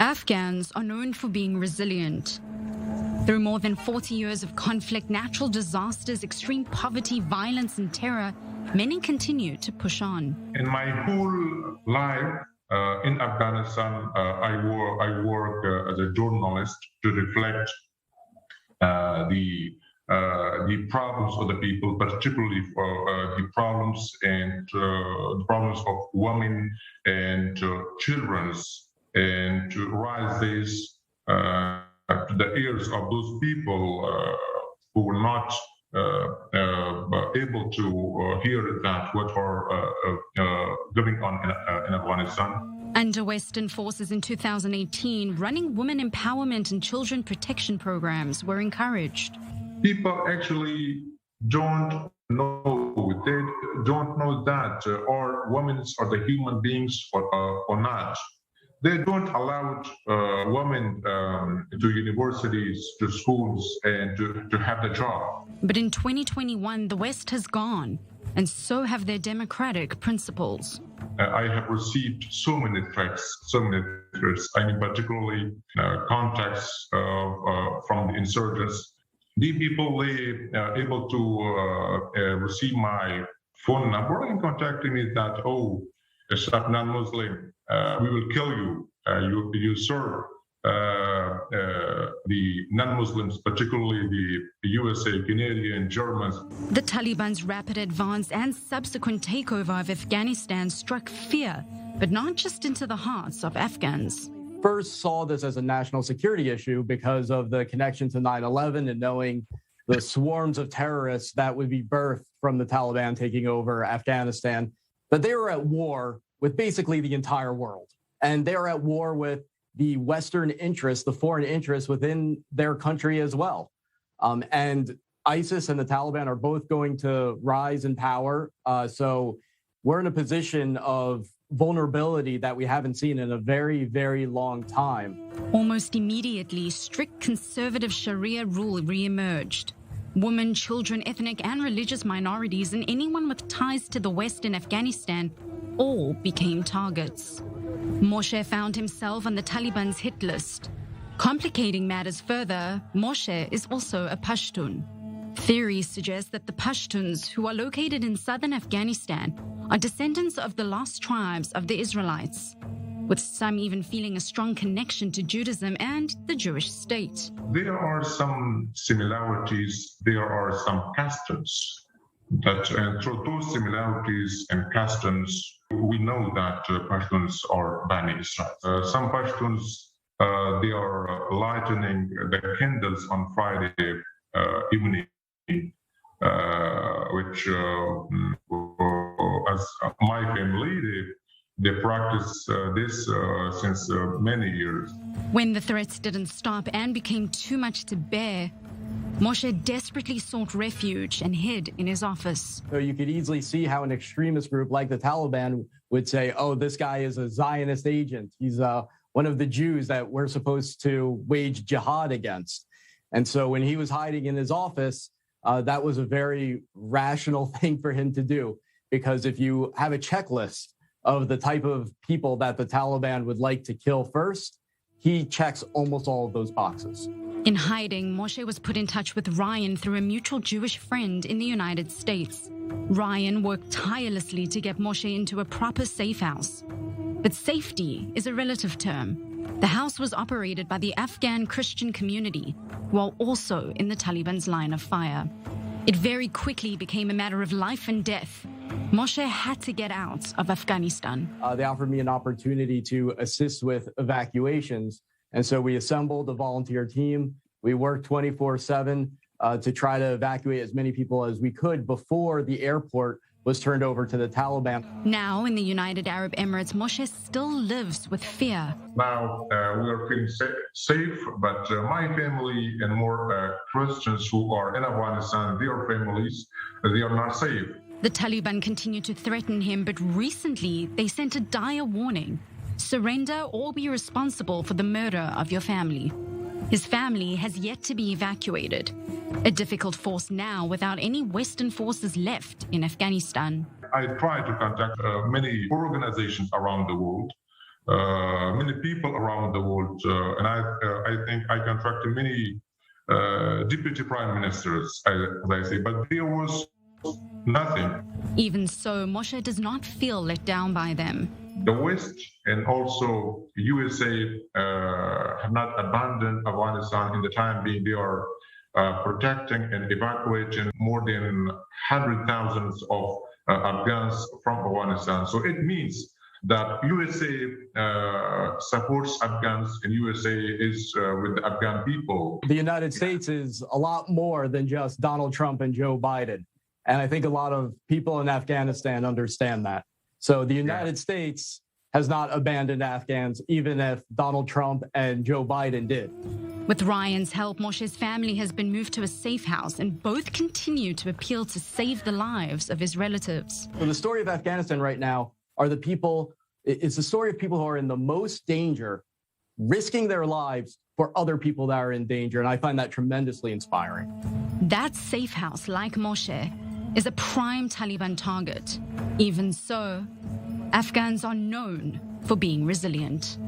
Afghans are known for being resilient. Through more than 40 years of conflict, natural disasters, extreme poverty, violence, and terror, many continue to push on. In my whole life in Afghanistan, I work as a journalist to reflect the problems of the people, particularly the problems of women and children, and to raise this to the ears of those people who were not able to hear that what are going on in Afghanistan. Under Western forces in 2018, running women empowerment and children protection programs were encouraged. People actually don't know. They don't know that our women are the human beings or not. They don't allow women to universities, to schools, and to have a job. But in 2021, the West has gone, and so have their democratic principles. I have received so many threats. I mean, particularly contacts from the insurgents. These people, they are able to receive my phone number and contacting me that, oh, stop non-Muslim, we will kill you. You serve the non-Muslims, particularly the USA, Canadian, Germans. The Taliban's rapid advance and subsequent takeover of Afghanistan struck fear, but not just into the hearts of Afghans. First saw this as a national security issue because of the connection to 9/11 and knowing the swarms of terrorists that would be birthed from the Taliban taking over Afghanistan. But they were at war with basically the entire world. And they are at war with the Western interests, the foreign interests within their country as well. And ISIS and the Taliban are both going to rise in power. So we're in a position of vulnerability that we haven't seen in a very, very long time. Almost immediately, strict conservative Sharia rule re-emerged. Women, children, ethnic and religious minorities, and anyone with ties to the West in Afghanistan all became targets. Moshe found himself on the Taliban's hit list. Complicating matters further, Moshe is also a Pashtun. Theories suggest that the Pashtuns, who are located in southern Afghanistan, are descendants of the lost tribes of the Israelites, with some even feeling a strong connection to Judaism and the Jewish state. There are some similarities, there are some customs, and through those similarities and customs, we know that Pashtuns are Bani Israel. Some Pashtuns, they are lighting the candles on Friday evening, which, as my family, they practice this since many years. When the threats didn't stop and became too much to bear, Moshe desperately sought refuge and hid in his office. So you could easily see how an extremist group like the Taliban would say, oh, this guy is a Zionist agent. He's one of the Jews that we're supposed to wage jihad against. And so when he was hiding in his office, that was a very rational thing for him to do. Because if you have a checklist of the type of people that the Taliban would like to kill first, he checks almost all of those boxes. In hiding, Moshe was put in touch with Ryan through a mutual Jewish friend in the United States. Ryan worked tirelessly to get Moshe into a proper safe house. But safety is a relative term. The house was operated by the Afghan Christian community, while also in the Taliban's line of fire. It very quickly became a matter of life and death. Moshe had to get out of Afghanistan. They offered me an opportunity to assist with evacuations. And so we assembled a volunteer team. We worked 24/7 to try to evacuate as many people as we could before the airport was turned over to the Taliban. Now in the United Arab Emirates, Moshe still lives with fear. Now we are feeling safe, but my family and more Christians who are in Afghanistan, their families, they are not safe. The Taliban continue to threaten him, but recently they sent a dire warning. Surrender or be responsible for the murder of your family. His family has yet to be evacuated. A difficult force now without any Western forces left in Afghanistan. I tried to contact many organizations around the world, many people around the world, and I think I contracted many deputy prime ministers, as I say, but there was nothing. Even so, Moshe does not feel let down by them. The West and also USA have not abandoned Afghanistan in the time being. They are protecting and evacuating more than 100,000 of Afghans from Afghanistan. So it means that USA supports Afghans and USA is with the Afghan people. The United States is a lot more than just Donald Trump and Joe Biden. And I think a lot of people in Afghanistan understand that. So the United States has not abandoned Afghans, even if Donald Trump and Joe Biden did. With Ryan's help, Moshe's family has been moved to a safe house, and both continue to appeal to save the lives of his relatives. So the story of Afghanistan right now are the people, it's the story of people who are in the most danger, risking their lives for other people that are in danger. And I find that tremendously inspiring. That safe house, like Moshe, is a prime Taliban target. Even so, Afghans are known for being resilient.